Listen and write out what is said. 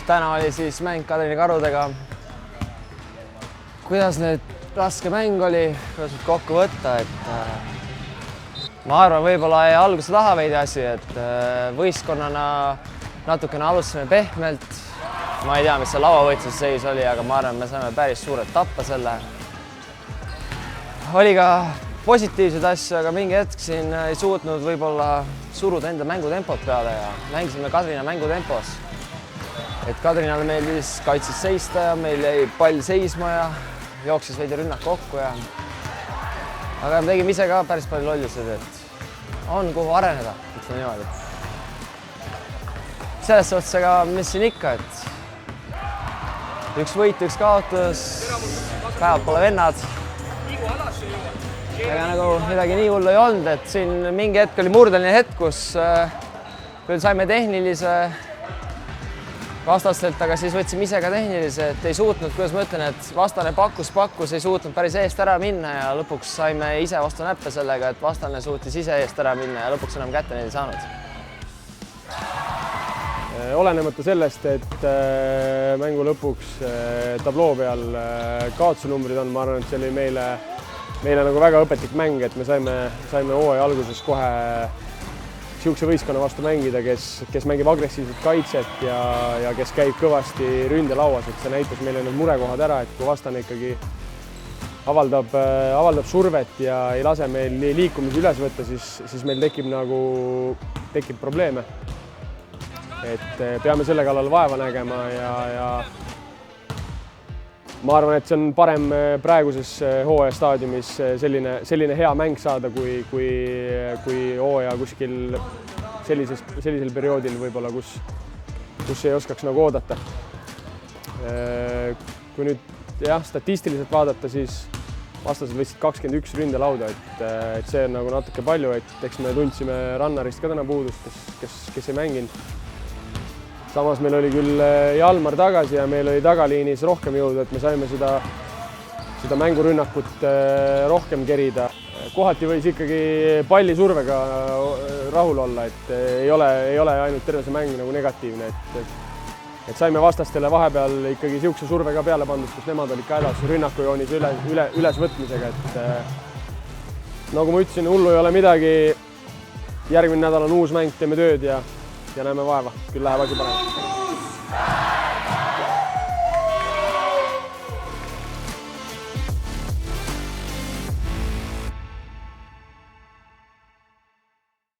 täna oli siis mäng Kadrina Karudega. Kuidas nüüd raske mäng oli, kuidas nüüd kokku võtta, et ma arvan, võib-olla jäi alguse taha veidi asi, et võistkonnana natukene alustasime pehmelt. Ma ei tea, mis see lauavõitluse seis oli, aga ma arvan, me saime päris suurelt tappa selle. Oli ka positiivseid asju, aga mingi hetk siin ei suutnud võib-olla suruda enda mängutempot peale ja mängisime Kadrina mängutempos. Et Kadrinale meeldis kaitses seista ja meil jäi pall seisma ja jooksis veidi rünnak kokku ja aga me tegime ise ka päris palju lollused, et on kuhu areneda, ütleme niimoodi. Selles suhtes, aga mis siin ikka, et üks võit, üks kaotus, päevad pole vennad. Aga nagu midagi nii hullu ei olnud, et siin mingi hetk oli murdeline hetk, kus küll saime tehnilise vastastelt, aga siis võtsime ise ka tehnilise, et ei suutnud, kuidas ma ütlen, et vastane pakkus, ei suutnud päris eest ära minna ja lõpuks saime ise vastu näppe sellega, et vastane suutis ise eest ära minna ja lõpuks enam kätte neid ei saanud. Olenemata sellest, et mängu lõpuks tabloo peal kaotusenumbrid on, ma arvan, et see oli meile nagu väga õpetlik mäng, et me saime hooaja alguses kohe niisuguse võistkonna vastu mängida, kes mängib agressiivset kaitset ja kes käib kõvasti ründelauas, et see näitas meile need murekohad ära, et kui vastane ikkagi avaldab survet ja ei lase meil nii liikumisi üles võtta, siis meil tekib probleeme. Et peame selle kallal vaeva nägema ja ma arvan, et see on parem praeguses hooaja staadiumis selline hea mäng saada, kui hooaja kuskil sellisel perioodil võib-olla, kus ei oskaks nagu oodata. Kui nüüd statistiliselt vaadata, siis vastased võtsid 21 ründelauda, et see on nagu natuke palju, et eks me tundsime Rannarist ka täna puudust, kes ei mänginud. Samas meil oli küll Jalmar tagasi ja meil oli tagaliinis rohkem jõudu, et me saime seda mängurünnakut rohkem kerida. Kohati võis ikkagi pallisurvega rahul olla, et ei ole ainult terve see mäng nagu negatiivne, et saime vastastele vahepeal ikkagi niisuguse survega peale pandud, kus nemad olid ka hädas rünnakujoonis ülesvõtmisega, et nagu ma ütlesin, hullu ei ole midagi. Järgmine nädal on uus mäng, teeme tööd ja näeme vaeva, küll läheb asi parem.